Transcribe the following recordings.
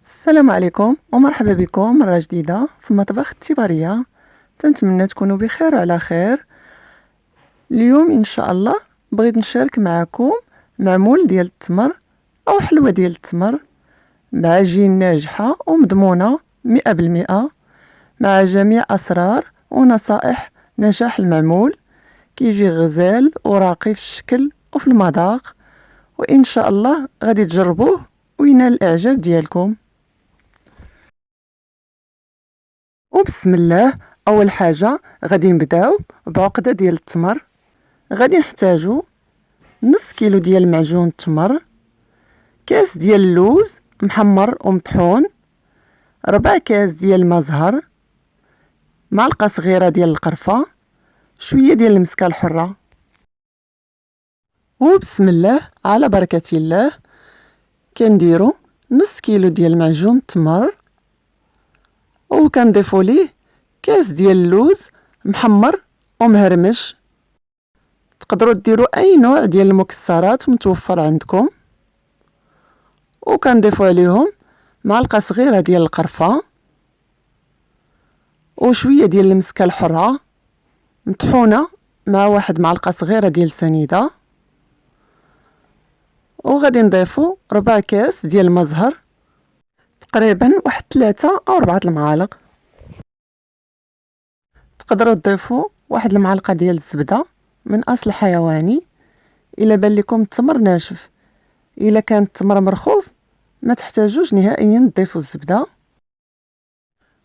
السلام عليكم ومرحبا بكم مرة جديدة في مطبخ التبارية. تنتمنى تكونوا بخير وعلى خير. اليوم ان شاء الله بغيت نشارك معكم معمول ديال التمر او حلوة ديال التمر بعجين ناجحة ومضمونة 100%، مع جميع اسرار ونصائح نجاح المعمول. كيجي غزال وراقي في الشكل وفي المذاق، وان شاء الله غادي تجربوه وينال الاعجاب ديالكم. وبسم الله، اول حاجه غادي نبداو بعقده ديال التمر. غادي نحتاجو نص كيلو ديال معجون التمر، كاس ديال اللوز محمر ومطحون، ربع كاس ديال الماء زهر، معلقه صغيره ديال القرفه، شويه ديال المسكه الحره. وبسم الله على بركه الله، كنديرو نص كيلو ديال معجون التمر وكنضيفو ليه كاس ديال اللوز محمر ومهرمش. تقدروا ديروا اي نوع ديال المكسرات متوفر عندكم. وكنضيفوا عليهم معلقه صغيره ديال القرفه وشويه ديال المسكه الحره مطحونه مع واحد معلقه صغيره ديال سنيده. وغادي نضيفوا ربع كاس ديال الماء زهر، تقريبا واحد 3 أو 4 المعالق. تقدروا تضيفوا واحد المعلقه ديال الزبده من اصل حيواني الا بان لكم التمر ناشف. الا كان التمر مرخوف ما تحتاجوش نهائيا تضيفوا الزبده.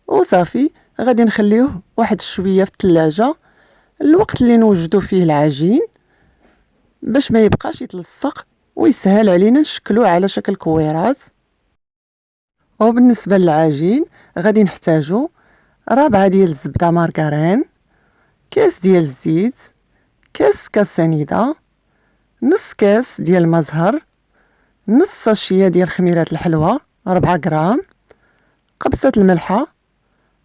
وصافي غادي نخليوه واحد شويه في الثلاجه الوقت اللي نوجدوا فيه العجين باش ما يبقاش يتلصق ويسهل علينا نشكلوه على شكل كويرات. وبالنسبه للعجين غادي نحتاجو ربعه ديال الزبده مارغرين، كاس ديال الزيت، كاس سنيده، نص كاس ديال الماء زهر، نص ساشيه ديال خميرات الحلوى 4 غرام، قبصه الملحه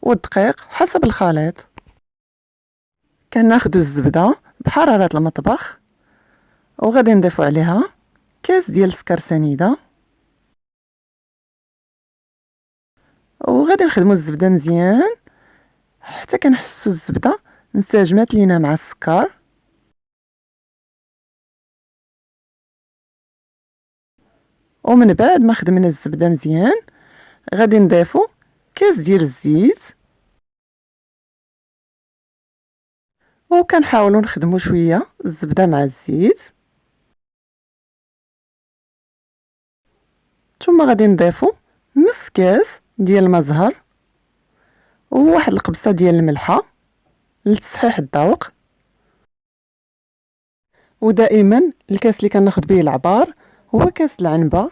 والدقيق حسب الخليط. كناخدو الزبده بحراره المطبخ وغادي نضيفو عليها كاس ديال السكر سنيده، وغادي نخدمو الزبده مزيان حتى كنحسو الزبده انسجمات لينا مع السكر. ومن بعد ما خدمنا الزبده مزيان غادي نضيفو كاس ديال الزيت، وكنحاولوا نخدموا شويه الزبده مع الزيت. ثم غادي نضيفوا نص كاس ديال الماء زهر وواحد القبصه ديال الملحه لتصحيح الذوق. ودائما الكاس اللي كناخذ به العبار هو كاس العنبه.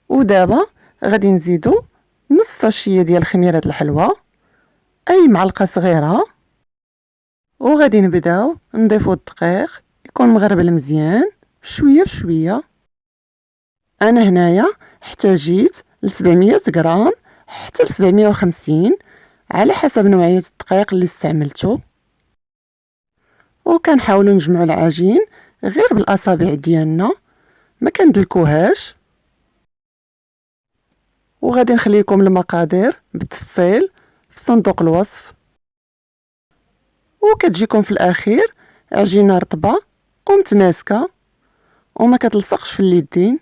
ودابا غادي نزيدو نص ساشيه ديال خميره الحلوى، اي معلقه صغيره. وغادي نبداو نضيفو الدقيق يكون مغربل مزيان بشويه بشويه. انا هنايا احتاجيت ل 700 غرام حتى ل 750 على حسب نوعيه الدقيق اللي استعملته. وكنحاولوا نجمعوا العجين غير بالاصابع ديالنا، ما كندلكوهاش. وغادي نخليكم المقادير بالتفصيل في صندوق الوصف. وكتجيكم في الاخير عجينه رطبه ومتماسكه وما كتلصقش في اليدين.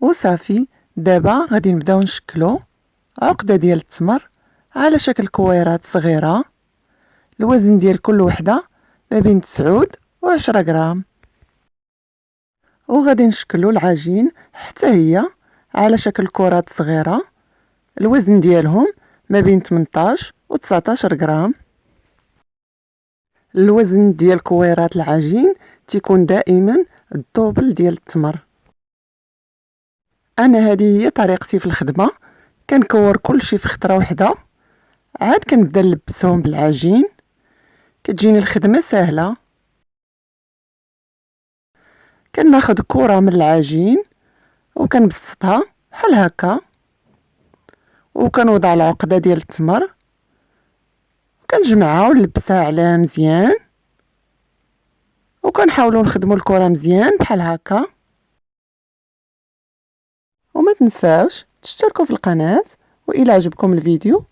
وصافي دابا غادي نبداو نشكلو عقده ديال التمر على شكل كويرات صغيره. الوزن ديال كل وحده ما بين 9 و10 غرام. وغادي نشكلو العجين حتى هي على شكل كرات صغيره، الوزن ديالهم ما بين 18 و 19 غرام. الوزن ديال كويرات العجين تيكون دائما الدوبل ديال التمر. انا هذه هي طريقتي في الخدمه، كنكور كلشي في خطره وحده عاد كنبدا نلبسهم بالعجين. كتجيني الخدمه سهله. كناخذ كره من العجين وكنبسطها بحال هكا، وكنوضع العقده ديال التمر وكنجمعها ونلبسها عليها مزيان. وكنحاولوا نخدموا الكره مزيان بحال هكا. وما تنساوش تشتركوا في القناة، وإلى عجبكم الفيديو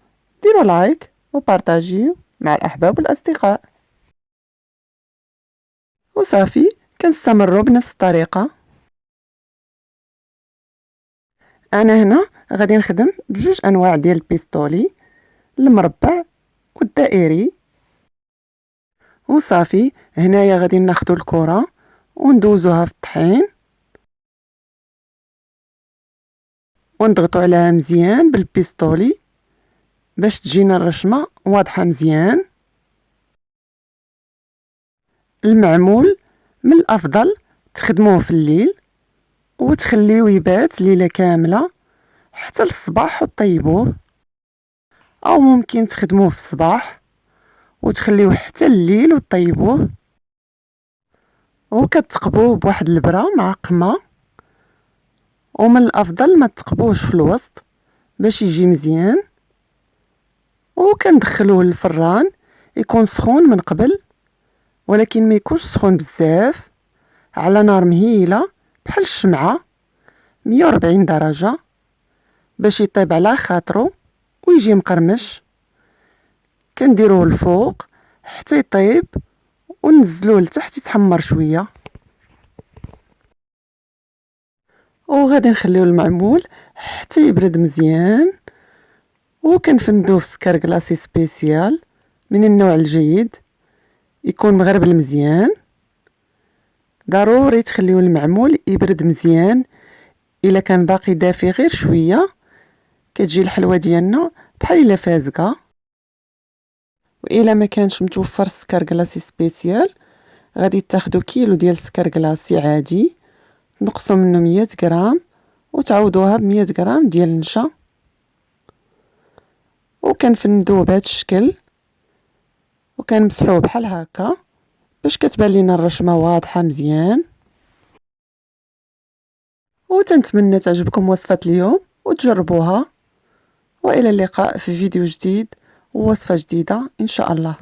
ديروا لايك وبارطاجيو مع الأحباب والأصدقاء. وصافي كنستمروا بنفس الطريقة. أنا هنا غادي نخدم بجوج أنواع ديال البيستولي، المربع والدائري. وصافي هنايا غادي ناخدو الكرة وندوزوها في الطحين ونضغطو عليها مزيان بالبيستولي باش تجينا الرشمة واضحة مزيان. المعمول من الأفضل تخدموه في الليل وتخليوه يبات ليلة كاملة حتى للصباح وطيبوه، أو ممكن تخدموه في الصباح وتخليوه حتى الليل وطيبوه. وكتقبوه بواحد البرة معقمة، ومن الأفضل ما تقبوش في الوسط باش يجي مزيان. وكندخلوه للفران يكون سخون من قبل، ولكن ما يكونش سخون بزاف، على نار مهيلة بحال الشمعة 140 درجة باش يطيب على خاطرو ويجي مقرمش. كنديروه الفوق حتى يطيب وننزلوه لتحت يتحمر شوية. وغادي نخليو المعمول حتى يبرد مزيان، وكنفندوه في سكر كلاصي سبيسيال من النوع الجيد، يكون مغربل مزيان. ضروري تخليو المعمول يبرد مزيان، الا كان باقي دافي غير شويه كتجي الحلوه ديالنا بحال الا فازقه. والا ما كانش متوفر السكر كلاصي سبيسيال غادي تاخدو كيلو ديال السكر كلاصي عادي، تنقصوا منه 100 غرام وتعوضوها ب100 غرام ديال النشا، وكنفندوه بهذا الشكل وكنمسحوه بحال هكا باش كتبان لينا الرشمه واضحه مزيان. وتنتمنى تعجبكم وصفه اليوم وتجربوها، والى اللقاء في فيديو جديد ووصفه جديده ان شاء الله.